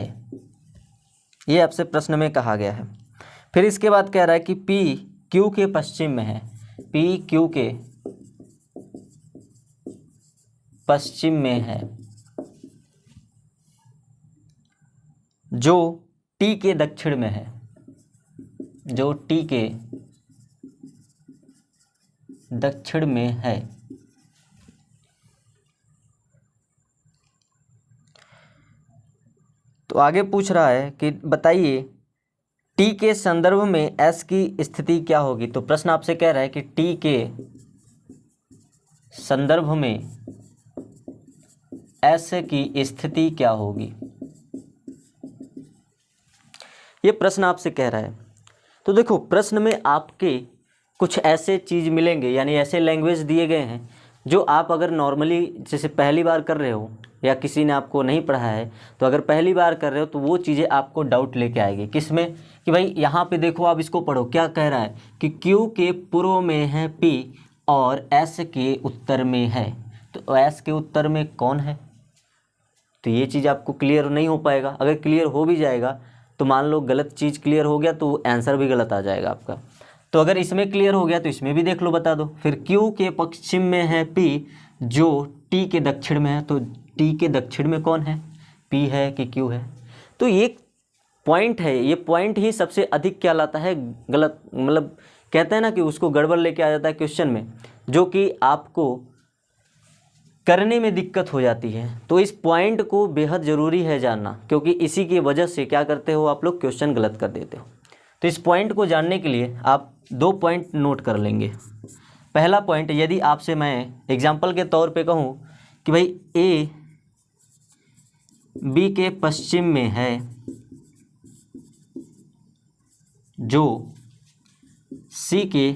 ये आपसे प्रश्न में कहा गया है। फिर इसके बाद कह रहा है कि P Q के पश्चिम में है, P Q के पश्चिम में है, जो T के दक्षिण में है, जो T के दक्षिण में है। तो आगे पूछ रहा है कि बताइए T के संदर्भ में S की स्थिति क्या होगी। तो प्रश्न आपसे कह रहा है कि T के संदर्भ में S की स्थिति क्या होगी। ये प्रश्न आपसे कह रहा है। तो देखो प्रश्न में आपके कुछ ऐसे चीज़ मिलेंगे, यानी ऐसे लैंग्वेज दिए गए हैं जो आप अगर नॉर्मली जैसे पहली बार कर रहे हो या किसी ने आपको नहीं पढ़ा है, तो अगर पहली बार कर रहे हो तो वो चीज़ें आपको डाउट लेके आएगी। किस में? कि भाई यहाँ पे देखो, आप इसको पढ़ो, क्या कह रहा है कि Q के पूर्व में है P और S के उत्तर में है, तो S के उत्तर में कौन है? तो ये चीज़ आपको क्लियर नहीं हो पाएगा। अगर क्लियर हो भी जाएगा तो मान लो गलत चीज़ क्लियर हो गया तो आंसर भी गलत आ जाएगा आपका। तो अगर इसमें क्लियर हो गया तो इसमें भी देख लो, बता दो। फिर Q के पश्चिम में है P जो T के दक्षिण में है, तो T के दक्षिण में कौन है? P है कि Q है? तो ये पॉइंट है, ये पॉइंट ही सबसे अधिक क्या लाता है? गलत, मतलब कहते हैं ना कि उसको गड़बड़ लेके आ जाता है क्वेश्चन में, जो कि आपको करने में दिक्कत हो जाती है। तो इस पॉइंट को बेहद ज़रूरी है जानना, क्योंकि इसी की वजह से क्या करते हो आप लोग, क्वेश्चन गलत कर देते हो। तो इस पॉइंट को जानने के लिए आप 2 पॉइंट नोट कर लेंगे। पहला पॉइंट, यदि आपसे मैं एग्जाम्पल के तौर पे कहूँ कि भाई A B के पश्चिम में है जो C के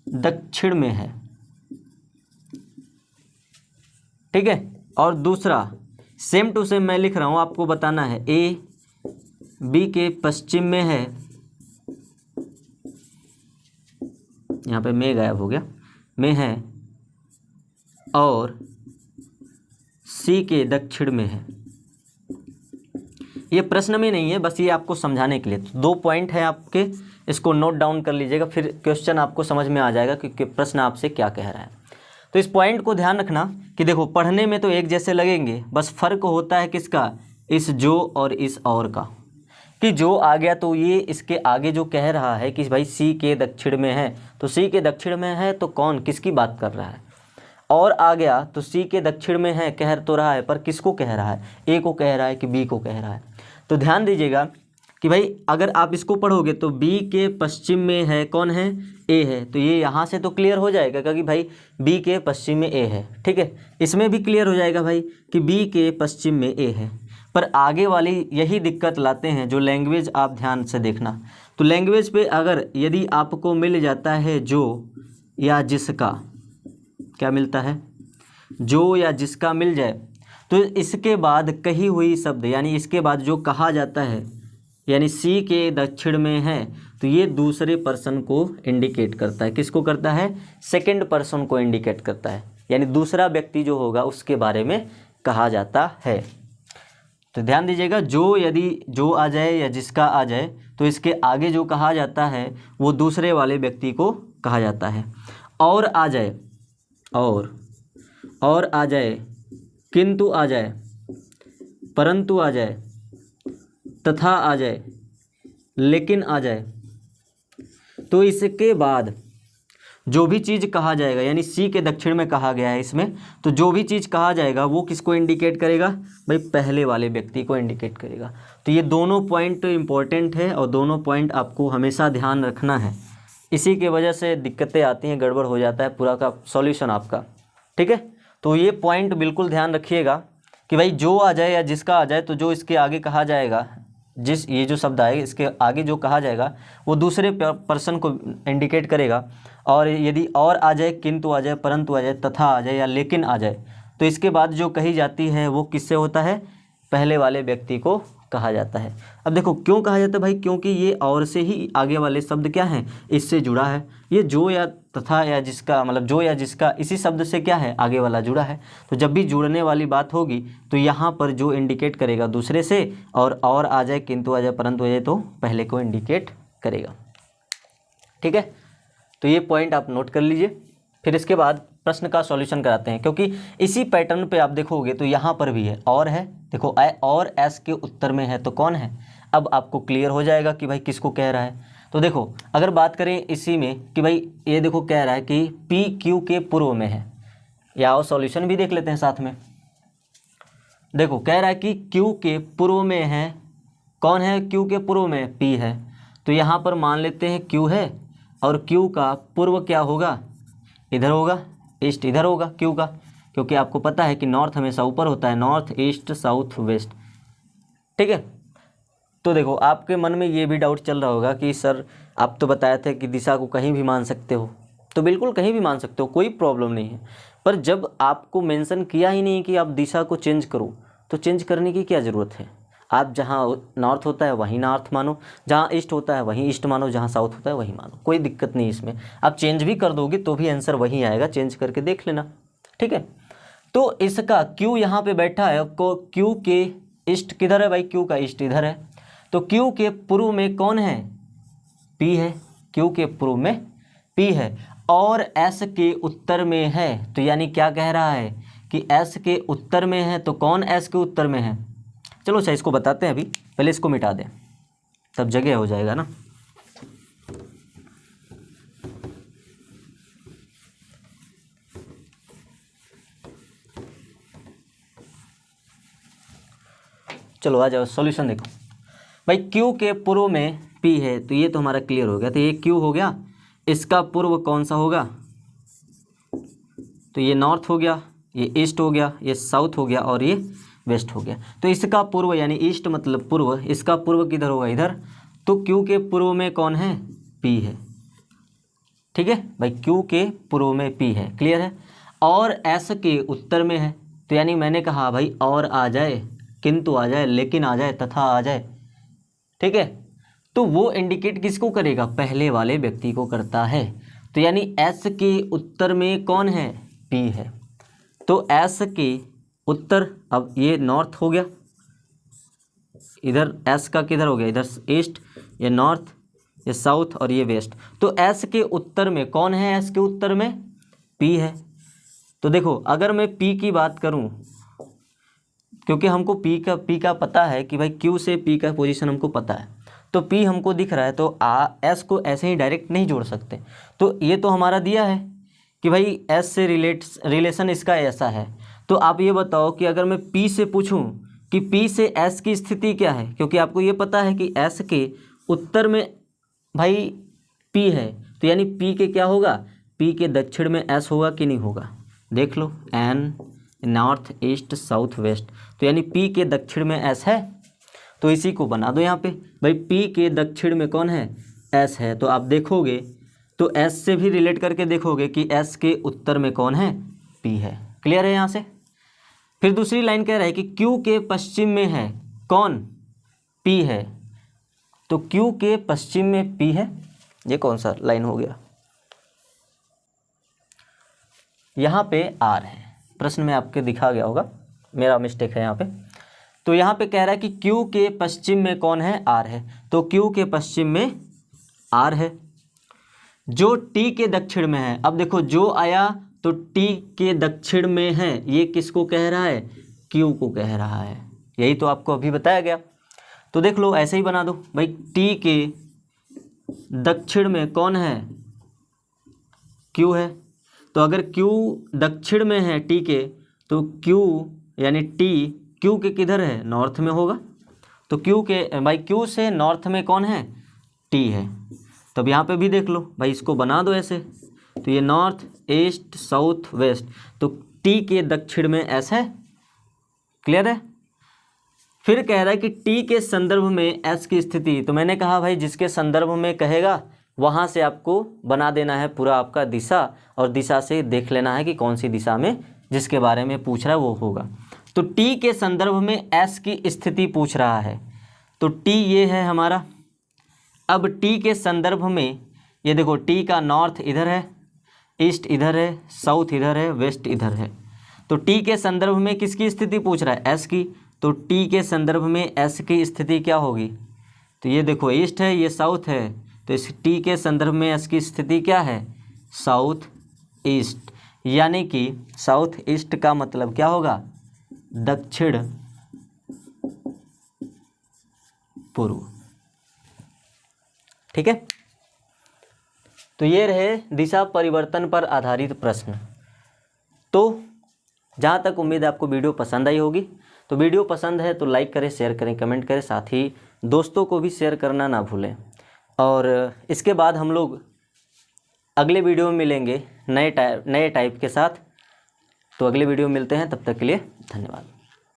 दक्षिण में है, ठीक है। और दूसरा सेम टू सेम मैं लिख रहा हूँ, आपको बताना है A B के पश्चिम में है, यहाँ पे में गायब हो गया, में है, और C के दक्षिण में है। ये प्रश्न में नहीं है, बस ये आपको समझाने के लिए। तो 2 पॉइंट है आपके, इसको नोट डाउन कर लीजिएगा, फिर क्वेश्चन आपको समझ में आ जाएगा कि प्रश्न आपसे क्या कह रहा है। तो इस पॉइंट को ध्यान रखना कि देखो पढ़ने में तो एक जैसे लगेंगे, बस फ़र्क होता है किसका? इस जो और इस और का। कि जो आ गया तो ये इसके आगे जो कह रहा है कि भाई C के दक्षिण में है, तो C के दक्षिण में है तो कौन किसकी बात कर रहा है? और आ गया तो C के दक्षिण में है, कह तो रहा है, पर किसको कह रहा है? A को कह रहा है कि B को कह रहा है? तो ध्यान दीजिएगा कि भाई अगर आप इसको पढ़ोगे तो B के पश्चिम में है, कौन है? A है। तो ये यहाँ से तो क्लियर हो जाएगा क्योंकि भाई B के पश्चिम में A है, ठीक है। इसमें भी क्लियर हो जाएगा भाई कि B के पश्चिम में A है। पर आगे वाली यही दिक्कत लाते हैं जो लैंग्वेज, आप ध्यान से देखना। तो लैंग्वेज पे अगर यदि आपको मिल जाता है जो या जिसका, क्या मिलता है? जो या जिसका मिल जाए, तो इसके बाद कही हुई शब्द, यानी इसके बाद जो कहा जाता है, यानी C के दक्षिण में है, तो ये दूसरे पर्सन को इंडिकेट करता है। किसको करता है? सेकंड पर्सन को इंडिकेट करता है, यानी दूसरा व्यक्ति जो होगा उसके बारे में कहा जाता है। तो ध्यान दीजिएगा, जो यदि जो आ जाए या जिसका आ जाए तो इसके आगे जो कहा जाता है वो दूसरे वाले व्यक्ति को कहा जाता है। और आ जाए, और आ जाए, किंतु आ जाए, परंतु आ जाए, तथा आ जाए, लेकिन आ जाए, तो इसके बाद जो भी चीज़ कहा जाएगा, यानी C के दक्षिण में कहा गया है इसमें, तो जो भी चीज़ कहा जाएगा वो किसको इंडिकेट करेगा? भाई पहले वाले व्यक्ति को इंडिकेट करेगा। तो ये दोनों पॉइंट इंपॉर्टेंट है और दोनों पॉइंट आपको हमेशा ध्यान रखना है। इसी की वजह से दिक्कतें आती हैं, गड़बड़ हो जाता है पूरा का सॉल्यूशन आपका, ठीक है। तो ये पॉइंट बिल्कुल ध्यान रखिएगा कि भाई जो आ जाए या जिसका आ जाए, तो जो इसके आगे कहा जाएगा, जिस ये जो शब्द आएगा इसके आगे जो कहा जाएगा वो दूसरे पर्सन को इंडिकेट करेगा। और यदि और आ जाए, किंतु आ जाए, परंतु आ जाए, तथा आ जाए या लेकिन आ जाए, तो इसके बाद जो कही जाती है वो किससे होता है? पहले वाले व्यक्ति को कहा जाता है। अब देखो क्यों कहा जाता है भाई? क्योंकि ये और से ही आगे वाले शब्द क्या हैं? इससे जुड़ा है। ये जो या तथा या जिसका, मतलब जो या जिसका, इसी शब्द से क्या है? आगे वाला जुड़ा है। तो जब भी जुड़ने वाली बात होगी तो यहाँ पर जो इंडिकेट करेगा दूसरे से, और आ जाए, किंतु आ जाए, परंतु आ जाए, तो पहले को इंडिकेट करेगा, ठीक है। तो ये पॉइंट आप नोट कर लीजिए। फिर इसके बाद प्रश्न का सॉल्यूशन कराते हैं, क्योंकि इसी पैटर्न पे आप देखोगे तो यहाँ पर भी है, और है, देखो और S के उत्तर में है तो कौन है? अब आपको क्लियर हो जाएगा कि भाई किसको कह रहा है। तो देखो अगर बात करें इसी में कि भाई ये देखो कह रहा है कि P Q के पूर्व में है, या और सॉल्यूशन भी देख लेते हैं साथ में। देखो कह रहा है कि Q के पूर्व में है, कौन है? Q के पूर्व में P है। तो यहाँ पर मान लेते हैं Q है, और Q का पूर्व क्या होगा? इधर होगा, ईस्ट इधर होगा Q का, क्योंकि आपको पता है कि नॉर्थ हमेशा ऊपर होता है, नॉर्थ ईस्ट साउथ वेस्ट, ठीक है। तो देखो आपके मन में ये भी डाउट चल रहा होगा कि सर आप तो बताए थे कि दिशा को कहीं भी मान सकते हो, तो बिल्कुल कहीं भी मान सकते हो, कोई प्रॉब्लम नहीं है। पर जब आपको मेंशन किया ही नहीं कि आप दिशा को चेंज करो, तो चेंज करने की क्या ज़रूरत है। आप जहाँ नॉर्थ होता है वहीं नॉर्थ मानो, जहाँ ईस्ट होता है वहीं ईस्ट मानो, जहाँ साउथ होता है वहीं मानो, कोई दिक्कत नहीं इसमें। आप चेंज भी कर दोगे तो भी आंसर वहीं आएगा, चेंज करके देख लेना, ठीक है। तो इसका क्यू यहाँ पे बैठा है, को क्यू के ईस्ट किधर है भाई, क्यू का ईस्ट इधर है, तो क्यू के पूर्व में कौन है, पी है, क्यू के पूर्व में पी है, और एस के उत्तर में है। तो यानी क्या कह रहा है कि एस के उत्तर में है, तो कौन एस के उत्तर में है। चलो अच्छा इसको बताते हैं, अभी पहले इसको मिटा दें तब जगह हो जाएगा ना। चलो आ जाओ सॉल्यूशन देखो भाई, Q के पूर्व में P है, तो ये तो हमारा क्लियर हो गया। तो ये Q हो गया, इसका पूर्व कौन सा होगा, तो ये नॉर्थ हो गया, ये ईस्ट हो गया, ये साउथ हो गया, और ये वेस्ट हो गया। तो इसका पूर्व यानी ईस्ट मतलब पूर्व, इसका पूर्व किधर होगा, इधर। तो Q के पूर्व में कौन है, P है, ठीक है भाई, Q के पूर्व में P है, क्लियर है। और S के उत्तर में है, तो यानी मैंने कहा भाई और आ जाए, किंतु आ जाए, लेकिन आ जाए, तथा आ जाए, ठीक है। तो वो इंडिकेट किसको करेगा, पहले वाले व्यक्ति को करता है। तो यानी S के उत्तर में कौन है, P है। तो S के उत्तर, अब ये नॉर्थ हो गया, इधर S का किधर हो गया, इधर ईस्ट, ये नॉर्थ, ये साउथ, और ये वेस्ट। तो S के उत्तर में कौन है, S के उत्तर में P है। तो देखो अगर मैं P की बात करूं, क्योंकि हमको P का पता है कि भाई Q से P का पोजीशन हमको पता है, तो P हमको दिख रहा है, तो S को ऐसे ही डायरेक्ट नहीं जोड़ सकते। तो ये तो हमारा दिया है कि भाई S से रिलेशन इसका ऐसा है। तो आप ये बताओ कि अगर मैं P से पूछूं कि P से S की स्थिति क्या है, क्योंकि आपको ये पता है कि S के उत्तर में भाई P है, तो यानी P के क्या होगा, P के दक्षिण में S होगा कि नहीं होगा, देख लो, N north east south west. तो यानी P के दक्षिण में S है, तो इसी को बना दो यहाँ पे भाई, P के दक्षिण में कौन है, S है। तो आप देखोगे तो S से भी रिलेट करके देखोगे कि S के उत्तर में कौन है, P है, क्लियर है यहाँ से। फिर दूसरी लाइन कह रहा है कि Q के पश्चिम में है कौन, P है। तो Q के पश्चिम में P है, ये कौन सा लाइन हो गया, यहाँ पे R है, प्रश्न में आपके दिखा गया होगा, मेरा मिस्टेक है यहाँ पे। तो यहाँ पे कह रहा है कि Q के पश्चिम में कौन है, R है। तो Q के पश्चिम में R है, जो T के दक्षिण में है। अब देखो जो आया तो T के दक्षिण में है, ये किसको कह रहा है, Q को कह रहा है, यही तो आपको अभी बताया गया। तो देख लो ऐसे ही बना दो भाई, T के दक्षिण में कौन है, Q है। तो अगर Q दक्षिण में है T के, तो Q यानी T Q के किधर है, नॉर्थ में होगा। तो Q के भाई Q से नॉर्थ में कौन है, T है। तब यहाँ पे भी देख लो भाई, इसको बना दो ऐसे, तो ये नॉर्थ ईस्ट साउथ वेस्ट, तो T के दक्षिण में S है, क्लियर है। फिर कह रहा है कि T के संदर्भ में S की स्थिति। तो मैंने कहा भाई जिसके संदर्भ में कहेगा वहाँ से आपको बना देना है पूरा आपका दिशा, और दिशा से देख लेना है कि कौन सी दिशा में जिसके बारे में पूछ रहा है वो होगा। तो T के संदर्भ में S की स्थिति पूछ रहा है, तो T ये है हमारा। अब T के संदर्भ में ये देखो, T का नॉर्थ इधर है, ईस्ट इधर है, साउथ इधर है, वेस्ट इधर है। तो T के संदर्भ में किसकी स्थिति पूछ रहा है, S की। तो T के संदर्भ में S की स्थिति क्या होगी, तो ये देखो ईस्ट है, ये साउथ है, तो इस T के संदर्भ में S की स्थिति क्या है, साउथ ईस्ट। यानी कि साउथ ईस्ट का मतलब क्या होगा, दक्षिण पूर्व, ठीक है। तो ये रहे दिशा परिवर्तन पर आधारित प्रश्न। तो जहाँ तक उम्मीद है आपको वीडियो पसंद आई होगी। तो वीडियो पसंद है तो लाइक करें, शेयर करें, कमेंट करें, साथ ही दोस्तों को भी शेयर करना ना भूलें। और इसके बाद हम लोग अगले वीडियो में मिलेंगे नए टाइप के साथ। तो अगले वीडियो में मिलते हैं, तब तक के लिए धन्यवाद।